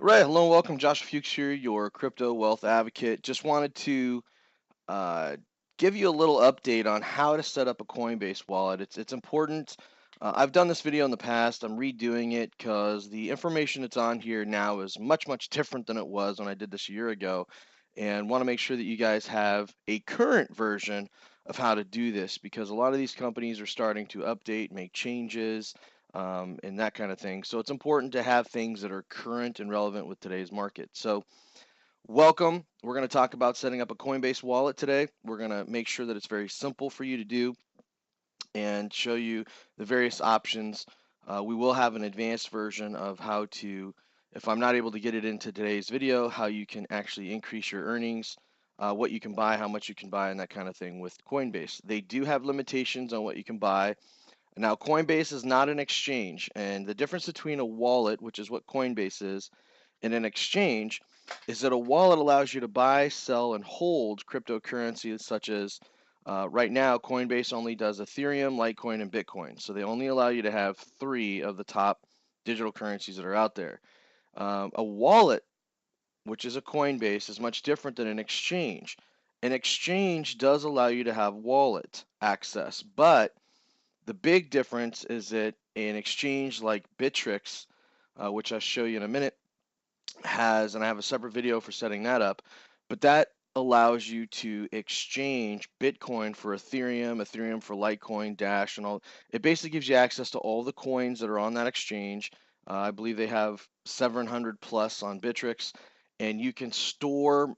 Right, hello and welcome. Josh Fuchs here, your crypto wealth advocate. Just wanted to uh, give you a little update on how to set up a Coinbase wallet. It's important. I've done this video in the past. I'm redoing it because the information that's on here now is much different than it was when I did this a year ago, and want to make sure that you guys have a current version of how to do this because a lot of these companies are starting to update, make changes, and that kind of thing. So it's important to have things that are current and relevant with today's market. So welcome. We're going to talk about setting up a Coinbase wallet today. We're going to make sure that it's very simple for you to do and show you the various options. We will have an advanced version of how to, if I'm not able to get it into today's video, how you can actually increase your earnings, what you can buy, how much you can buy, and that kind of thing with Coinbase. They do have limitations on what you can buy. Now, Coinbase is not an exchange, and the difference between a wallet, which is what Coinbase is, and an exchange is that a wallet allows you to buy, sell, and hold cryptocurrencies such as right now, Coinbase only does Ethereum, Litecoin, and Bitcoin. So they only allow you to have three of the top digital currencies that are out there. A wallet, which is a Coinbase, is much different than an exchange. An exchange does allow you to have wallet access, but the big difference is that an exchange like Bittrex, which I'll show you in a minute, has, and I have a separate video for setting that up, but that allows you to exchange Bitcoin for Ethereum, Ethereum for Litecoin, Dash, and all. It basically gives you access to all the coins that are on that exchange. I believe they have 700 plus on Bittrex, and you can store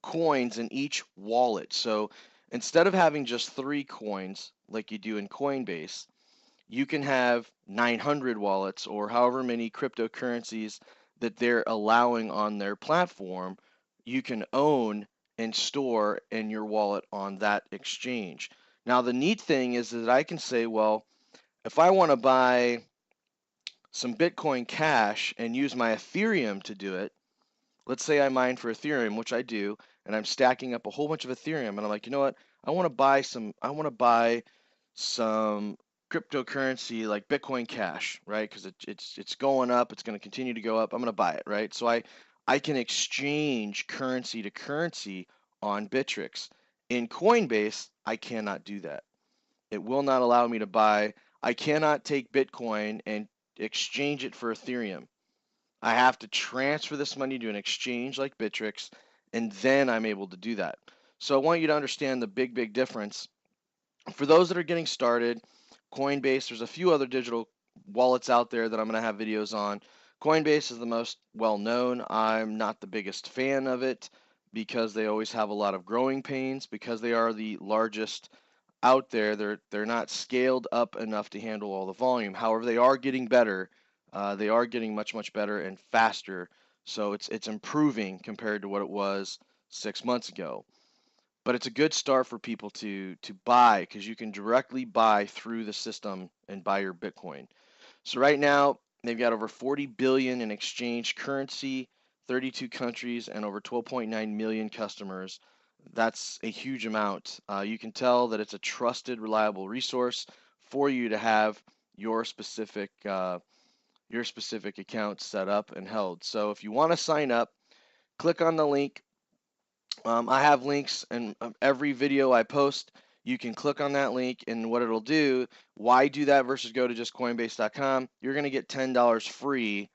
coins in each wallet. So instead of having just three coins like you do in Coinbase, you can have 900 wallets or however many cryptocurrencies that they're allowing on their platform. You can own and store in your wallet on that exchange. Now, the neat thing is that I can say, well, if I want to buy some Bitcoin Cash and use my Ethereum to do it, let's say I mine for Ethereum, which I do, and I'm stacking up a whole bunch of Ethereum, and I'm like, you know what? I want to buy some cryptocurrency like Bitcoin Cash, right? Because it's going up, it's going to continue to go up. I'm going to buy it, right? So I can exchange currency to currency on Bittrex. In Coinbase, I cannot do that. It will not allow me to buy. I cannot take Bitcoin and exchange it for Ethereum. I have to transfer this money to an exchange like Bittrex, and then I'm able to do that. So I want you to understand the big difference. For those that are getting started, Coinbase, there's a few other digital wallets out there that I'm going to have videos on. Coinbase is the most well known. I'm not the biggest fan of it because they always have a lot of growing pains because they are the largest out there. They're not scaled up enough to handle all the volume. However, they are getting better. They are getting much better and faster. So it's improving compared to what it was 6 months ago. But it's a good start for people to buy because you can directly buy through the system and buy your Bitcoin. So right now they've got over 40 billion in exchange currency, 32 countries, and over 12.9 million customers. That's a huge amount. You can tell that it's a trusted, reliable resource for you to have your specific account set up and held. So if you want to sign up, click on the link. I have links in every video I post. You can click on that link, and what it'll do, why do that versus go to just Coinbase.com? You're going to get $10 free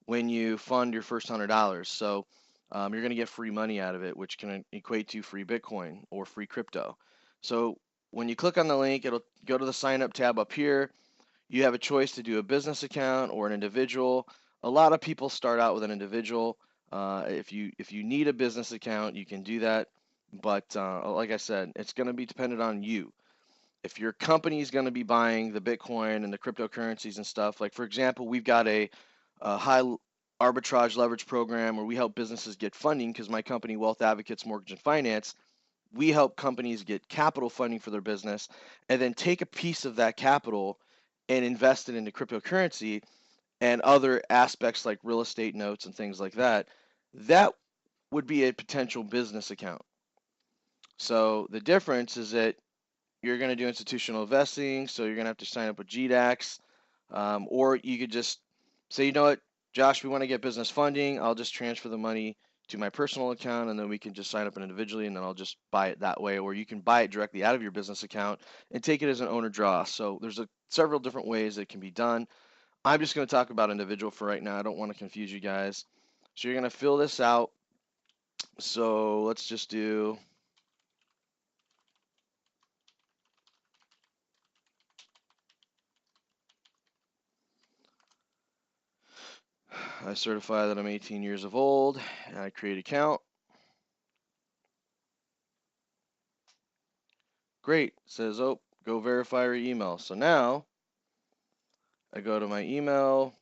when you fund your first $100. So you're going to get free money out of it, which can equate to free Bitcoin or free crypto. So when you click on the link, it'll go to the sign up tab up here. You have a choice to do a business account or an individual. A lot of people start out with an individual. If you need a business account, you can do that. But like I said, it's going to be dependent on you. If your company is going to be buying the Bitcoin and the cryptocurrencies and stuff, like for example, we've got a high arbitrage leverage program where we help businesses get funding because my company, Wealth Advocates Mortgage and Finance, we help companies get capital funding for their business and then take a piece of that capital and invest it into cryptocurrency and other aspects like real estate notes and things like that. That would be a potential business account. So the difference is that you're going to do institutional investing, so you're going to have to sign up with GDAX, or you could just say, you know what, Josh, we want to get business funding. I'll just transfer the money to my personal account, and then we can just sign up individually, and then I'll just buy it that way. Or you can buy it directly out of your business account and take it as an owner draw. So there's several different ways it can be done. I'm just going to talk about individual for right now. I don't want to confuse you guys. So you're going to fill this out. So let's just do I certify that I'm 18 years of old, and I create account. Great. It says, oh, go verify your email. So now I go to my email.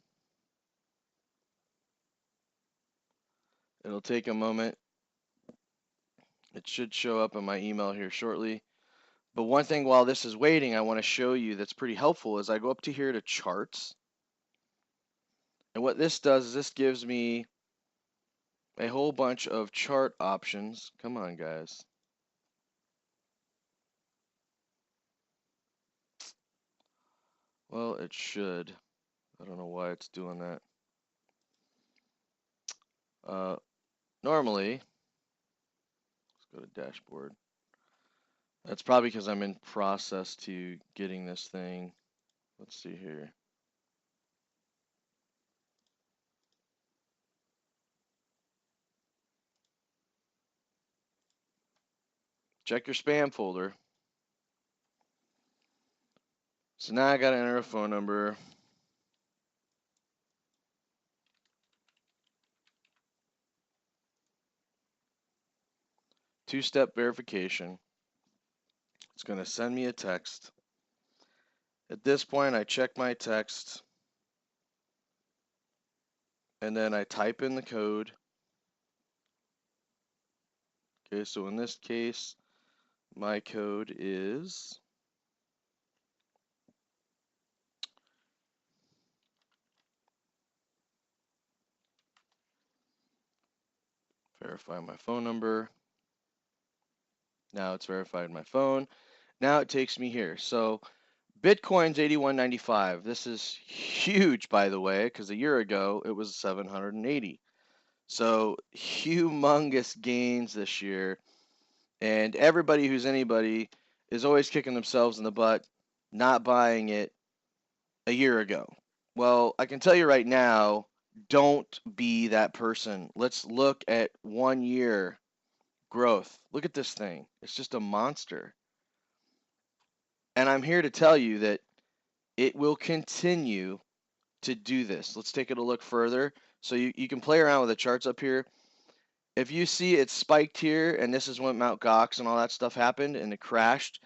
It'll take a moment. It should show up in my email here shortly. But one thing while this is waiting, I want to show you that's pretty helpful is I go up to here to charts. And what this does is this gives me a whole bunch of chart options. Come on, guys. Well, it should. I don't know why it's doing that. Normally, let's go to dashboard. That's probably because I'm in process to getting this thing. Let's see here. Check your spam folder. So now I got to enter a phone number. Two-step verification. It's going to send me a text. At this point, I check my text, and then I type in the code. Okay, so in this case, my code is verify my phone number. Now it's verified my phone. Now it takes me here. So Bitcoin's 81.95. This is huge, by the way, because a year ago it was 780. So humongous gains this year. And everybody who's anybody is always kicking themselves in the butt not buying it a year ago. Well, I can tell you right now, don't be that person. Let's look at 1 year growth. Look at this thing. It's just a monster. And I'm here to tell you that it will continue to do this. Let's take it a look further. So you can play around with the charts up here. If you see it spiked here, and this is when Mt. Gox and all that stuff happened, and it crashed,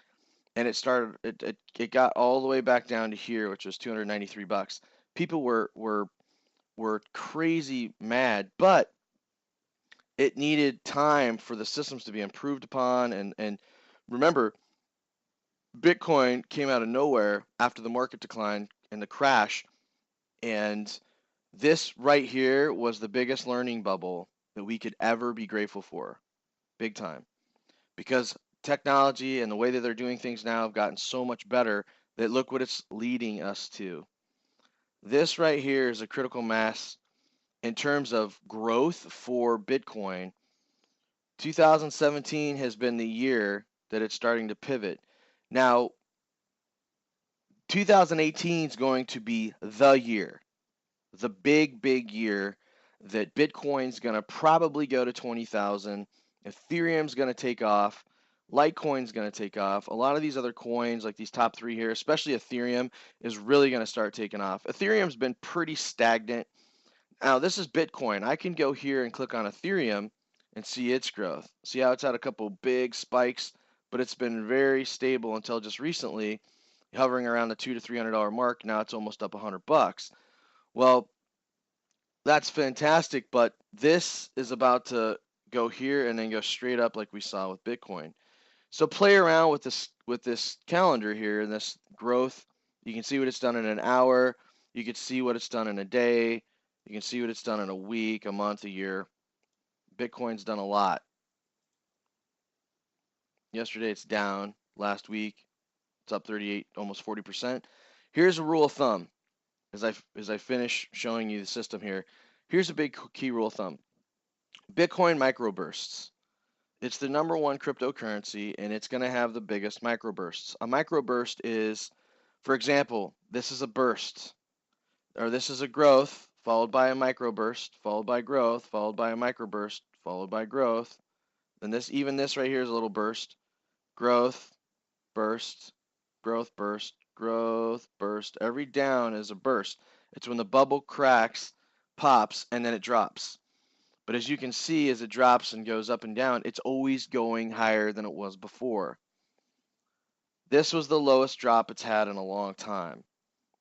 and it got all the way back down to here, which was 293 bucks. People were crazy mad, but it needed time for the systems to be improved upon. And remember, Bitcoin came out of nowhere after the market decline and the crash, and this right here was the biggest learning bubble that we could ever be grateful for, big time, because technology and the way that they're doing things now have gotten so much better that look what it's leading us to. This right here is a critical mass in terms of growth for Bitcoin. 2017 has been the year that it's starting to pivot. Now, 2018 is going to be the year, the big year that Bitcoin's going to probably go to 20,000. Ethereum's going to take off. Litecoin's going to take off. A lot of these other coins, like these top three here, especially Ethereum, is really going to start taking off. Ethereum's been pretty stagnant. Now, this is Bitcoin. I can go here and click on Ethereum and see its growth. See how it's had a couple big spikes, but it's been very stable until just recently, hovering around the $200 to $300 mark. Now it's almost up 100 bucks. Well, that's fantastic, but this is about to go here and then go straight up like we saw with Bitcoin. So play around with this calendar here and this growth. You can see what it's done in an hour. You can see what it's done in a day. You can see what it's done in a week, a month, a year. Bitcoin's done a lot. Yesterday it's down. Last week it's up 38, almost 40%. Here's a rule of thumb. as I finish showing you the system here, here's a big key rule of thumb. Bitcoin microbursts. It's the #1 cryptocurrency, and it's going to have the biggest microbursts. A microburst is, for example, this is a burst, or this is a growth, followed by a microburst, followed by growth, followed by a microburst, followed by growth. Then this right here is a little burst, growth, burst, growth, burst, growth, burst. Every down is a burst. It's when the bubble cracks, pops, and then it drops. But as you can see, as it drops and goes up and down, it's always going higher than it was before. This was the lowest drop it's had in a long time,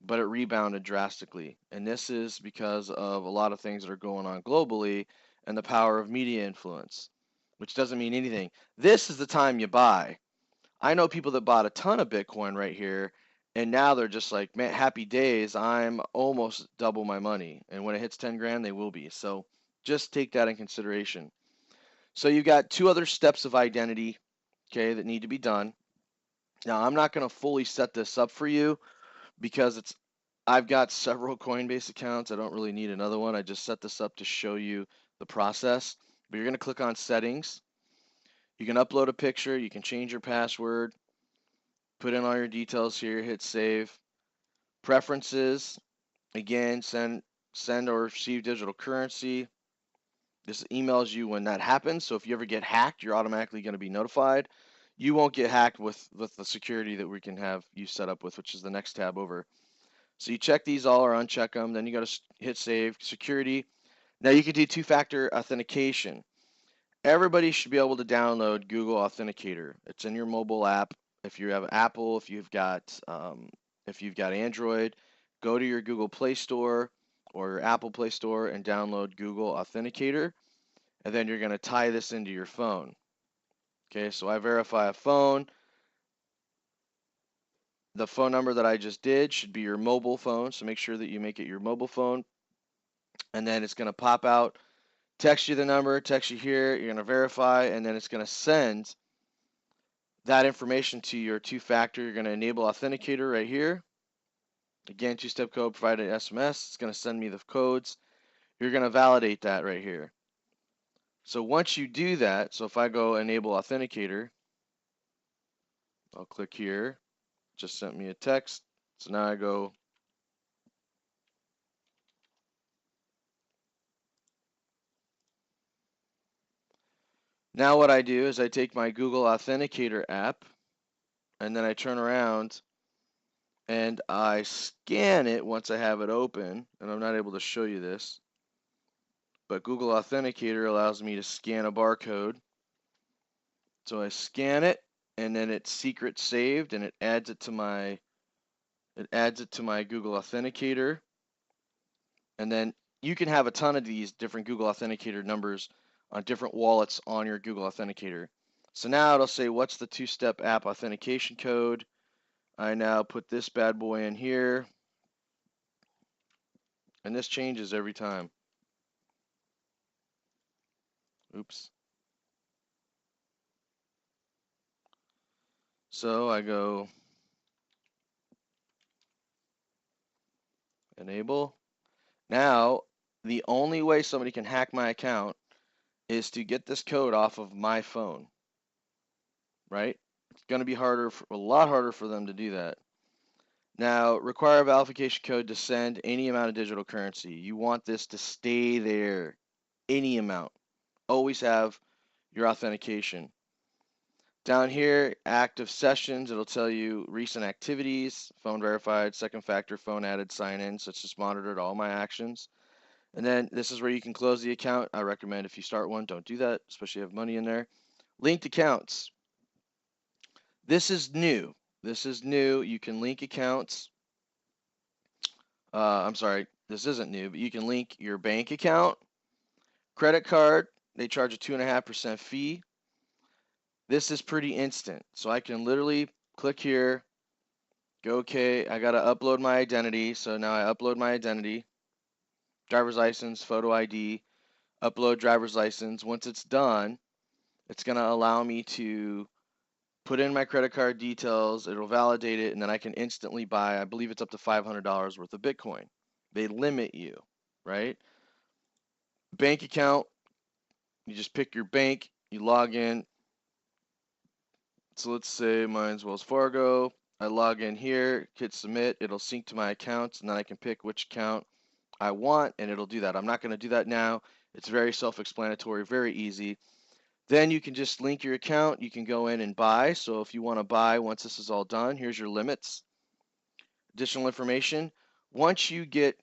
but it rebounded drastically. And this is because of a lot of things that are going on globally and the power of media influence, which doesn't mean anything. This is the time you buy. I know people that bought a ton of Bitcoin right here, and now they're just like, man, happy days. I'm almost double my money. And when it hits 10 grand, they will be. So just take that in consideration. So you've got 2 other steps of identity, okay, that need to be done. Now, I'm not going to fully set this up for you because I've got several Coinbase accounts. I don't really need another one. I just set this up to show you the process. But you're going to click on settings. You can upload a picture. You can change your password. Put in all your details here. Hit save. Preferences. Again, send or receive digital currency. This emails you when that happens. So if you ever get hacked, you're automatically going to be notified. You won't get hacked with the security that we can have you set up with, which is the next tab over. So you check these all or uncheck them. Then you got to hit save. Security. Now you can do 2-factor authentication. Everybody should be able to download Google Authenticator. It's in your mobile app. If you have Apple, if you've got Android, go to your Google Play Store or your Apple Play Store and download Google Authenticator. And then you're going to tie this into your phone. Okay, so I verify a phone. The phone number that I just did should be your mobile phone, so make sure that you make it your mobile phone. And then it's going to pop out, text you the number, text you here, you're going to verify, and then it's going to send that information to your 2-factor. You're going to enable Authenticator right here. Again, 2-step code provided in SMS. It's going to send me the codes. You're going to validate that right here. So once you do that, so if I go enable Authenticator, I'll click here. Just sent me a text. So now I go now what I do is I take my Google Authenticator app and then I turn around and I scan it once I have it open, and I'm not able to show you this, but Google Authenticator allows me to scan a barcode. So I scan it, and then it's secret saved, and it adds it to my Google Authenticator. And then you can have a ton of these different Google Authenticator numbers on different wallets on your Google Authenticator. So now it'll say, what's the 2-step app authentication code? I now put this bad boy in here, and this changes every time. Oops. So I go enable. Now, the only way somebody can hack my account is to get this code off of my phone, right? It's going to be a lot harder for them to do that. Now, require a verification code to send any amount of digital currency. You want this to stay there, any amount. Always have your authentication. Down here, active sessions, it'll tell you recent activities, phone verified, 2nd-factor, phone added, sign in. So it's just monitored all my actions. And then this is where you can close the account. I recommend if you start one, don't do that, especially if you have money in there. Linked accounts. This is new. This is new. You can link accounts. I'm sorry, this isn't new, but you can link your bank account, credit card. They charge a 2.5% fee. This is pretty instant. So I can literally click here, go okay. I got to upload my identity. So now I upload my identity, driver's license, photo ID, upload driver's license. Once it's done, it's going to allow me to put in my credit card details. It'll validate it, and then I can instantly buy, I believe it's up to $500 worth of Bitcoin. They limit you, right? Bank account, you just pick your bank, you log in. So let's say mine's Wells Fargo. I log in here, hit submit, it'll sync to my accounts, and then I can pick which account I want, and it'll do that. I'm not going to do that now. It's very self-explanatory, very easy. Then you can just link your account. You can go in and buy. So if you want to buy, once this is all done, here's your limits. Additional information. Once you get,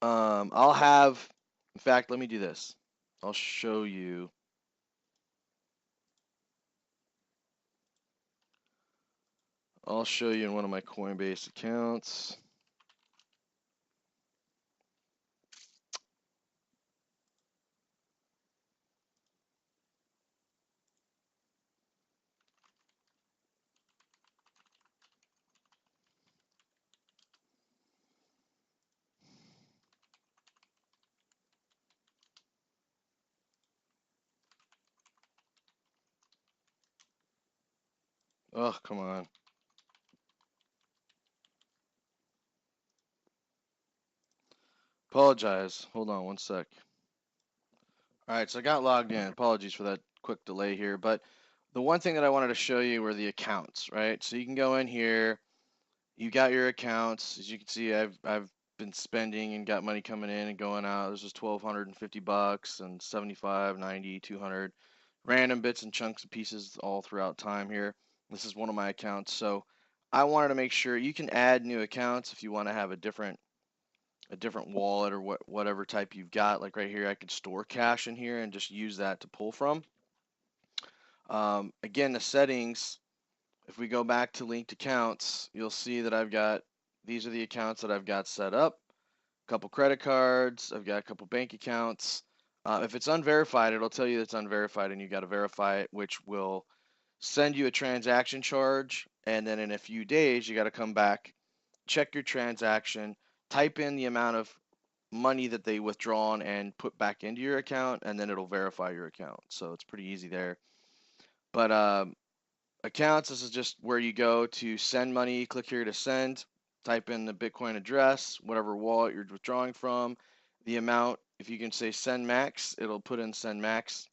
I'll have, in fact, let me do this. I'll show you. I'll show you in one of my Coinbase accounts. Oh, come on. Apologize. Hold on one sec. All right, so I got logged in. Apologies for that quick delay here, but the one thing that I wanted to show you were the accounts, right? So you can go in here, you got your accounts. As you can see, I've been spending and got money coming in and going out. This is $1,250 and 75, 90, 200, random bits and chunks and pieces all throughout time here. This is one of my accounts, so I wanted to make sure you can add new accounts if you want to have a different wallet or whatever type you've got. Like right here, I could store cash in here and just use that to pull from. Again, the settings, if we go back to linked accounts, you'll see that I've got, these are the accounts that I've got set up. A couple credit cards, I've got a couple bank accounts. If it's unverified, it'll tell you it's unverified and you got to verify it, which will send you a transaction charge. And then in a few days, you got to come back, check your transaction, type in the amount of money that they withdrawn and put back into your account, and then it'll verify your account. So it's pretty easy there. But accounts, this is just where you go to send money. Click here to send. Type in the Bitcoin address, whatever wallet you're withdrawing from, the amount. If you can say send max, it'll put in send max.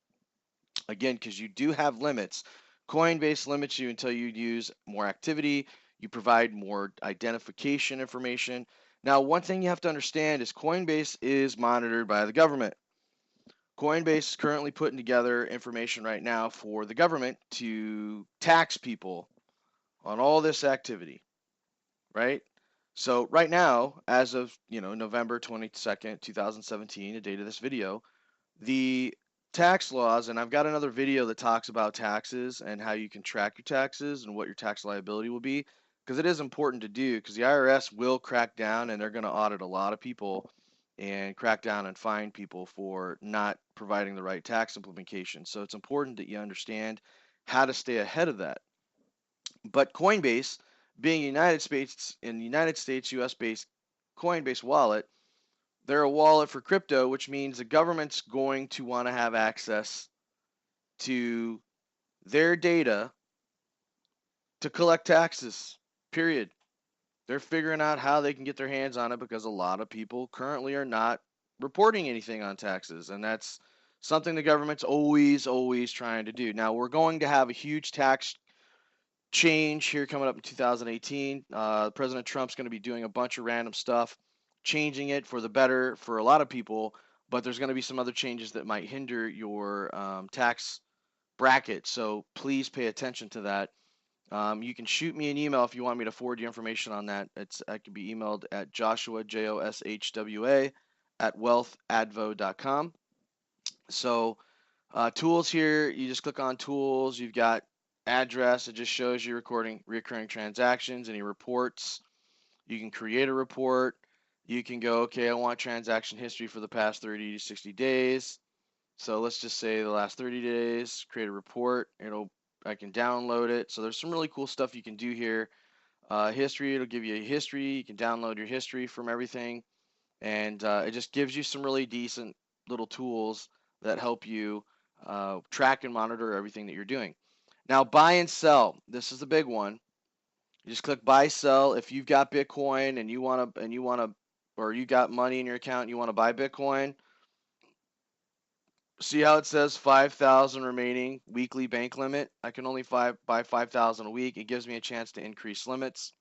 Again, because you do have limits. Coinbase limits you until you use more activity. You provide more identification information. Now, one thing you have to understand is Coinbase is monitored by the government. Coinbase is currently putting together information right now for the government to tax people on all this activity, right? So right now, as of November 22nd, 2017, the date of this video, the tax laws, and I've got another video that talks about taxes and how you can track your taxes and what your tax liability will be, because it is important to do, because the IRS will crack down and they're going to audit a lot of people and crack down and fine people for not providing the right tax implementation. So it's important that you understand how to stay ahead of that. But Coinbase, being United States US based Coinbase wallet, they're a wallet for crypto, which means the government's going to want to have access to their data to collect taxes, period. They're figuring out how they can get their hands on it because a lot of people currently are not reporting anything on taxes. And that's something the government's always trying to do. Now, we're going to have a huge tax change here coming up in 2018. President Trump's going to be doing a bunch of random stuff, changing it for the better for a lot of people, but there's going to be some other changes that might hinder your tax bracket. So please pay attention to that. You can shoot me an email if you want me to forward you information on that. I can be emailed at Joshua, Joshwa, at wealthadvo.com. So tools here, you just click on tools. You've got address. It just shows you recurring transactions, any reports. You can create a report. You can go, okay, I want transaction history for the past 30 to 60 days. So let's just say the last 30 days, create a report. I can download it. So there's some really cool stuff you can do here. History, it'll give you a history. You can download your history from everything. And it just gives you some really decent little tools that help you track and monitor everything that you're doing. Now, buy and sell. This is the big one. You just click buy, sell. If you've got Bitcoin and you want to or you got money in your account and you want to buy Bitcoin, see how it says 5,000 remaining weekly bank limit? I can only buy 5,000 a week. It gives me a chance to increase limits.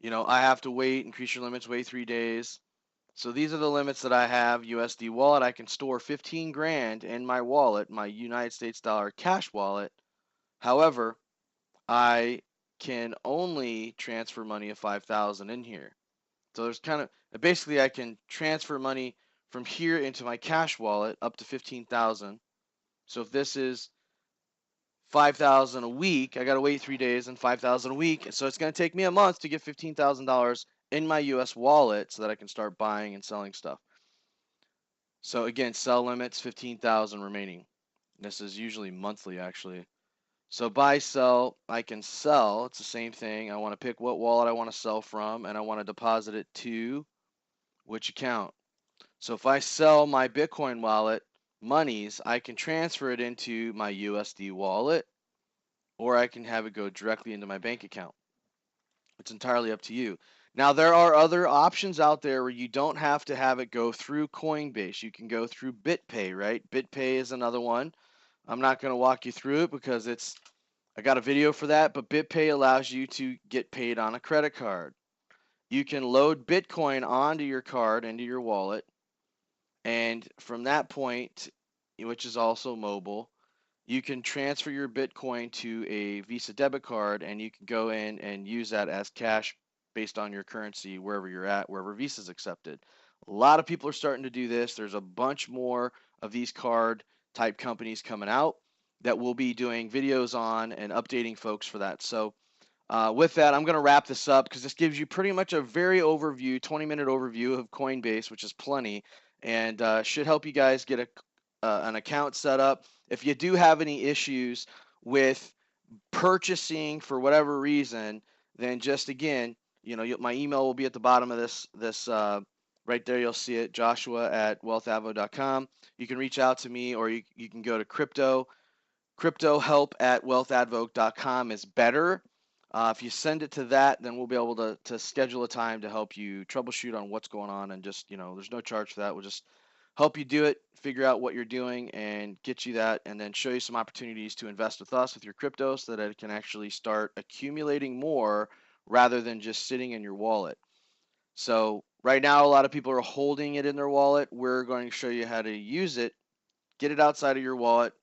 You know, I have to wait, increase your limits, wait 3 days. So these are the limits that I have. USD wallet, I can store 15 grand in my wallet, my United States dollar cash wallet. However, I can only transfer money of 5,000 in here. So there's kind of, basically I can transfer money from here into my cash wallet up to 15,000. So if this is 5,000 a week, I got to wait 3 days, and 5,000 a week. So it's going to take me a month to get $15,000 in my US wallet so that I can start buying and selling stuff. So again, sell limits 15,000 remaining. This is usually monthly actually. So buy, sell, I can sell. It's the same thing. I want to pick what wallet I want to sell from, and I want to deposit it to which account. So if I sell my Bitcoin wallet monies, I can transfer it into my USD wallet, or I can have it go directly into my bank account. It's entirely up to you. Now, there are other options out there where you don't have to have it go through Coinbase. You can go through BitPay, right? BitPay is another one. I'm not going to walk you through it because I got a video for that, but BitPay allows you to get paid on a credit card. You can load Bitcoin onto your card, into your wallet, and from that point, which is also mobile, you can transfer your Bitcoin to a Visa debit card, and you can go in and use that as cash based on your currency wherever you're at, wherever Visa is accepted. A lot of people are starting to do this. There's a bunch more of these card type companies coming out that we'll be doing videos on and updating folks for that. So with that, I'm going to wrap this up because this gives you pretty much a very 20-minute overview of Coinbase, which is plenty, and should help you guys get an account set up. If you do have any issues with purchasing for whatever reason, then just again, you know, my email will be at the bottom of this right there. You'll see it, joshua@wealthadvo.com. You can reach out to me, or you can go to cryptohelp@wealthadvo.com is better. If you send it to that, then we'll be able to schedule a time to help you troubleshoot on what's going on, and just, you know, there's no charge for that. We'll just help you do it, figure out what you're doing, and get you that, and then show you some opportunities to invest with us with your crypto so that it can actually start accumulating more rather than just sitting in your wallet. So right now, a lot of people are holding it in their wallet. We're going to show you how to use it, get it outside of your wallet,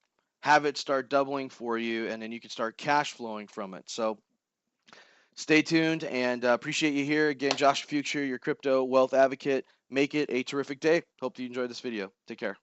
have it start doubling for you, and then you can start cash flowing from it. So stay tuned, and appreciate you here. Again, Josh Fuchs here, your crypto wealth advocate. Make it a terrific day. Hope you enjoyed this video. Take care.